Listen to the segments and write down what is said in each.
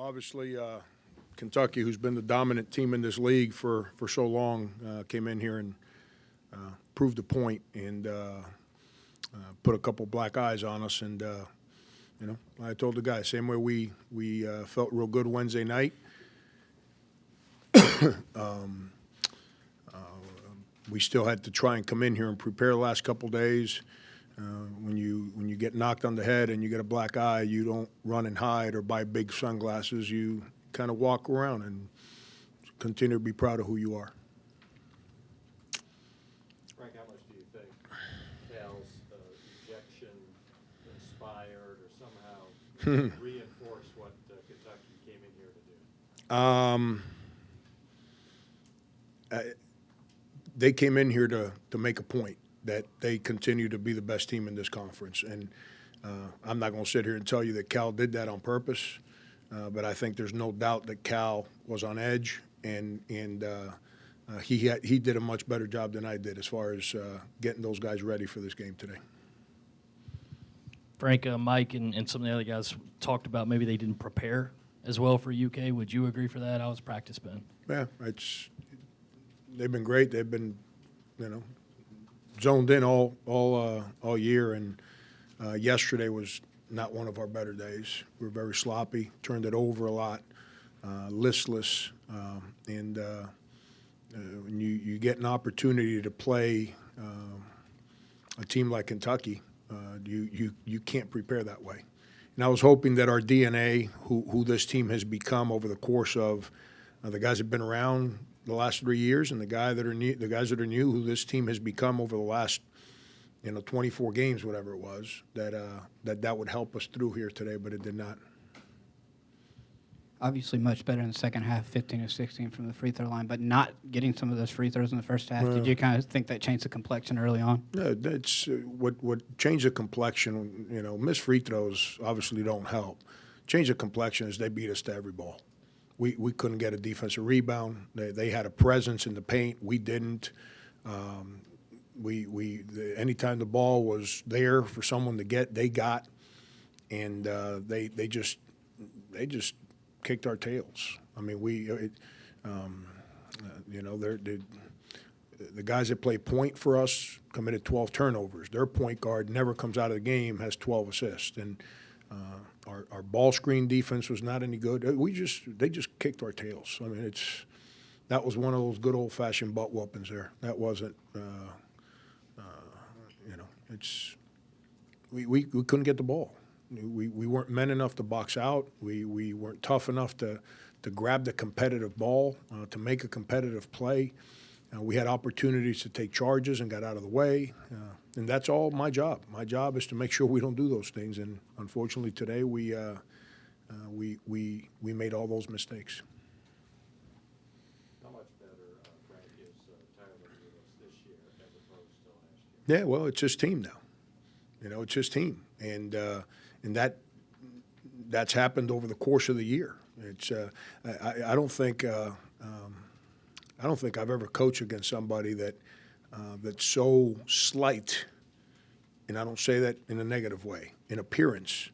obviously, Kentucky, who's been the dominant team in this league for so long, came in here and proved a point and put a couple black eyes on us. And, I told the guys, same way we felt real good Wednesday night. We still had to try and come in here and prepare the last couple days. When you get knocked on the head and you get a black eye, you don't run and hide or buy big sunglasses. You kind of walk around and continue to be proud of who you are. Frank, how much do you think Cal's ejection inspired or somehow reinforced what Kentucky came in here to do? They came in here to make a point that they continue to be the best team in this conference. And I'm not going to sit here and tell you that Cal did that on purpose, but I think there's no doubt that Cal was on edge, and he did a much better job than I did as far as getting those guys ready for this game today. Frank, Mike, and some of the other guys talked about maybe they didn't prepare as well for UK. Would you agree for that? How has practice been? Yeah, they've been great. They've been, zoned in all year, and yesterday was not one of our better days. We were very sloppy, turned it over a lot, listless, and when you get an opportunity to play a team like Kentucky, you can't prepare that way. And I was hoping that our DNA, who this team has become over the course of the guys that have been around the last 3 years, and the guys that are new, who this team has become over the last 24 games, whatever it was, that would help us through here today, but it did not. Obviously much better in the second half, 15 of 16 from the free throw line, but not getting some of those free throws in the first half. Did you kind of think that changed the complexion early on? Yeah, that's what changed the complexion. Missed free throws obviously don't help. Change the complexion is they beat us to every ball. We couldn't get a defensive rebound. They had a presence in the paint. We didn't. Anytime the ball was there for someone to get, they got, and they just kicked our tails. I mean, the guys that play point for us committed 12 turnovers. Their point guard never comes out of the game, has 12 assists, and our ball screen defense was not any good. They just kicked our tails. I mean, that was one of those good old-fashioned butt whoopings there. That wasn't, we couldn't get the ball. We weren't men enough to box out. We weren't tough enough to grab the competitive ball, to make a competitive play. We had opportunities to take charges and got out of the way, and that's all my job. My job is to make sure we don't do those things, and unfortunately today we made all those mistakes. How much better, Frank, is Tyler Ulis this year as opposed to last year? Yeah, well, it's his team now. It's his team, and that's happened over the course of the year. It's I don't think I've ever coached against somebody that's so slight, and I don't say that in a negative way, in appearance,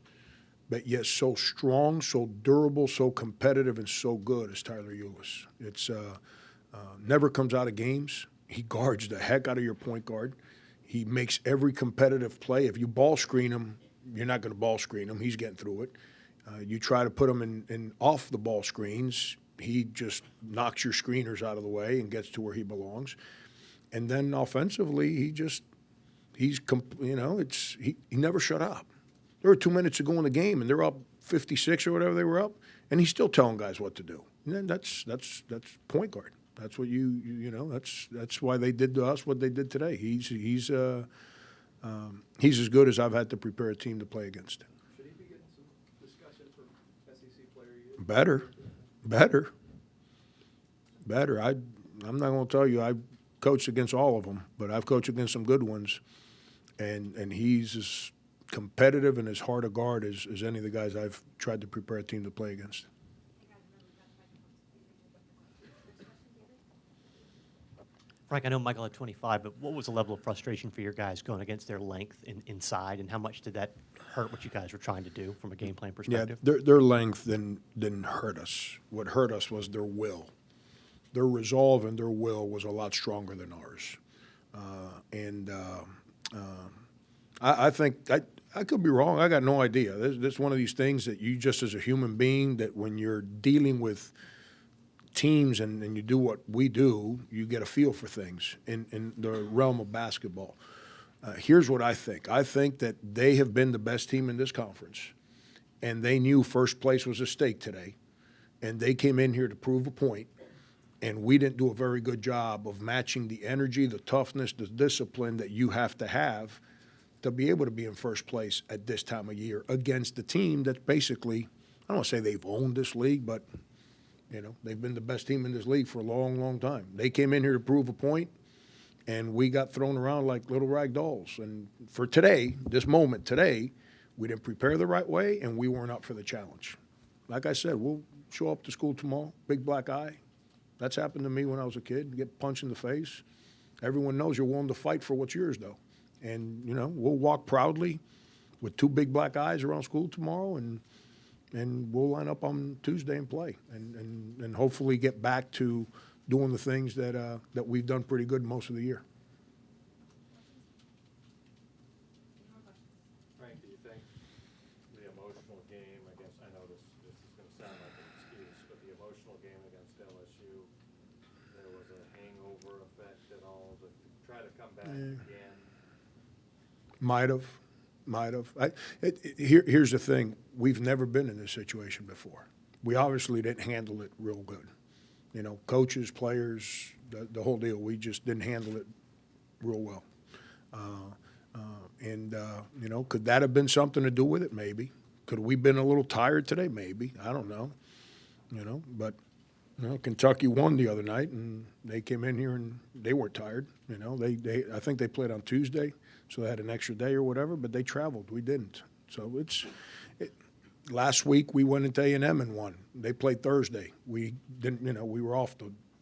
but yet so strong, so durable, so competitive, and so good as Tyler Ulis. It's never comes out of games. He guards the heck out of your point guard. He makes every competitive play. If you ball screen him, you're not going to ball screen him. He's getting through it. You try to put him in off the ball screens, he just knocks your screeners out of the way and gets to where he belongs. And then offensively, he never shut up. There were 2 minutes to go in the game, and they're up 56 or whatever they were up, and he's still telling guys what to do. And then that's point guard. That's what that's why they did to us what they did today. He's as good as I've had to prepare a team to play against. Should he be getting some discussion for SEC Player of the Year? Better. I'm not going to tell you I've coached against all of them, but I've coached against some good ones, and he's as competitive and as hard a guard as any of the guys I've tried to prepare a team to play against. Frank, I know Michael had 25, but what was the level of frustration for your guys going against their length inside, and how much did that hurt what you guys were trying to do from a game plan Yeah, perspective? their length didn't hurt us. What hurt us was their will. Their resolve and their will was a lot stronger than ours. I think I could be wrong. I got no idea. This is one of these things that you just as a human being, that when you're dealing with teams and you do what we do, you get a feel for things in the realm of basketball. Here's what I think. I think that they have been the best team in this conference, and they knew first place was at stake today, and they came in here to prove a point, and we didn't do a very good job of matching the energy, the toughness, the discipline that you have to be able to be in first place at this time of year against the team that's basically, I don't want to say they've owned this league, but they've been the best team in this league for a long, long time. They came in here to prove a point, and we got thrown around like little rag dolls. And for today, this moment today, we didn't prepare the right way, and we weren't up for the challenge. Like I said, we'll show up to school tomorrow, big black eye. That's happened to me when I was a kid, get punched in the face. Everyone knows you're willing to fight for what's yours, though. And, we'll walk proudly with two big black eyes around school tomorrow, and we'll line up on Tuesday and play, and hopefully get back to doing the things that we've done pretty good most of the year. Frank, do you think the emotional game against, I know this is going to sound like an excuse, but the emotional game against LSU, there was a hangover effect at all to try to come back again? Might have. Here's the thing. We've never been in this situation before. We obviously didn't handle it real good. Coaches, players, the whole deal. We just didn't handle it real well. Could that have been something to do with it? Maybe. Could we been a little tired today? Maybe. I don't know. But Kentucky won the other night, and they came in here and they weren't tired. I think they played on Tuesday, so they had an extra day or whatever. But they traveled. We didn't. So last week we went into A&M and won. They played Thursday. We didn't. We were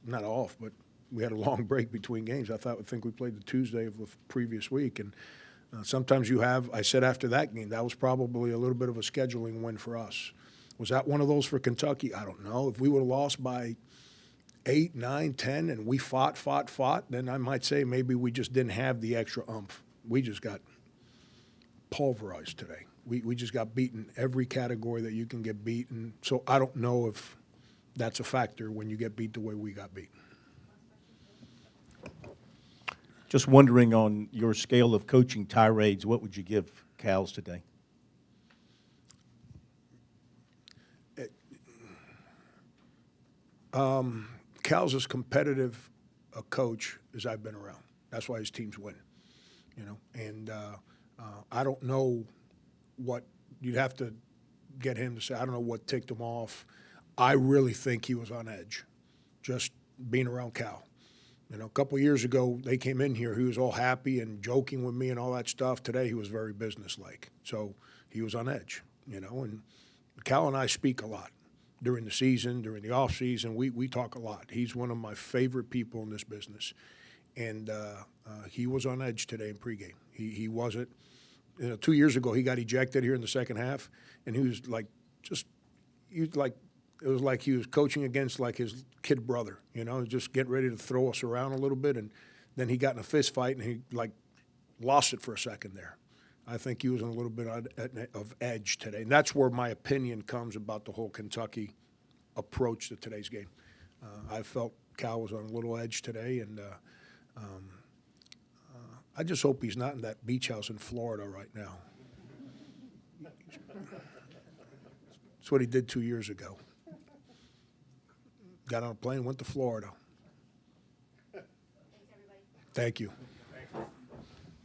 not off, but we had a long break between games. I think we played the Tuesday of the previous week, and sometimes you have. I said after that game that was probably a little bit of a scheduling win for us. Was that one of those for Kentucky? I don't know. If we would have lost by 8, 9, 10, and we fought, then I might say maybe we just didn't have the extra oomph. We just got pulverized today. We just got beaten every category that you can get beaten. So I don't know if that's a factor when you get beat the way we got beat. Just wondering, on your scale of coaching tirades, what would you give Cal's today? Cal's as competitive a coach as I've been around. That's why his teams win, And I don't know what you'd have to get him to say. I don't know what ticked him off. I really think he was on edge, just being around Cal. A couple of years ago, they came in here. He was all happy and joking with me and all that stuff. Today, he was very businesslike. So he was on edge, And Cal and I speak a lot. During the season, during the off season, we talk a lot. He's one of my favorite people in this business, and he was on edge today in pregame. He wasn't. 2 years ago, he got ejected here in the second half, and he was like, it was like he was coaching against like his kid brother, just getting ready to throw us around a little bit, and then he got in a fist fight and he lost it for a second there. I think he was on a little bit of edge today. And that's where my opinion comes about the whole Kentucky approach to today's game. I felt Cal was on a little edge today, and I just hope he's not in that beach house in Florida right now. That's what he did 2 years ago. Got on a plane, went to Florida. Thank you.